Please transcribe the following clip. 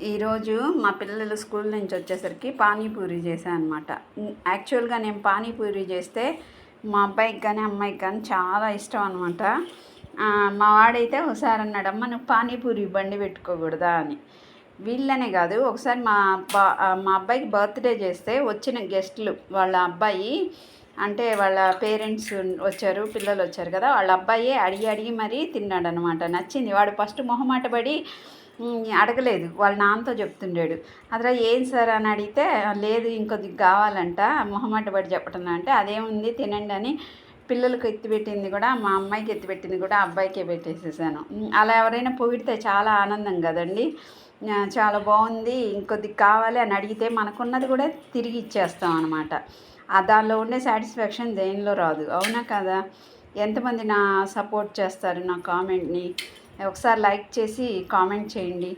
ఈరోజు మా పిల్లలు స్కూల్ నుంచి వచ్చేసరికి పానీపూరి చేశాను అనమాట. యాక్చువల్గా నేను పానీపూరి చేస్తే మా అబ్బాయికి కానీ అమ్మాయికి కానీ చాలా ఇష్టం అనమాట. మా వాడైతే ఒకసారి అన్నాడమ్మ నువ్వు పానీపూరి బండి పెట్టుకోకూడదా అని. వీళ్ళనే కాదు, ఒకసారి మా అబ్బాయికి బర్త్డే చేస్తే వచ్చిన గెస్టులు వాళ్ళ అబ్బాయి అంటే వాళ్ళ పేరెంట్స్ వచ్చారు, పిల్లలు వచ్చారు కదా, వాళ్ళ అబ్బాయి అడిగి మరీ తిన్నాడు అనమాట. నచ్చింది. వాడు ఫస్ట్ మొహమాట పడి అడగలేదు, వాళ్ళ నాన్నతో చెప్తుండాడు. అదే ఏం సార్ అని అడిగితే లేదు ఇంకొద్ది కావాలంట, మొహమాట పడి చెప్పటం అంటే అదేముంది తినండి అని పిల్లలకు ఎత్తిపెట్టింది కూడా మా అమ్మాయికి ఎత్తిపెట్టింది కూడా అబ్బాయికే పెట్టేసేసాను. అలా ఎవరైనా పొగిడితే చాలా ఆనందం కదండి. చాలా బాగుంది ఇంకొద్ది కావాలి అని అడిగితే మనకున్నది కూడా తిరిగి ఇచ్చేస్తాం అనమాట. దానిలో ఉండే సాటిస్ఫాక్షన్ దేనిలో రాదు, అవునా కదా? ఎంతమంది నా సపోర్ట్ చేస్తారు నా కామెంట్ని? ఒకసారి లైక్ చేసి కామెంట్ చేయండి.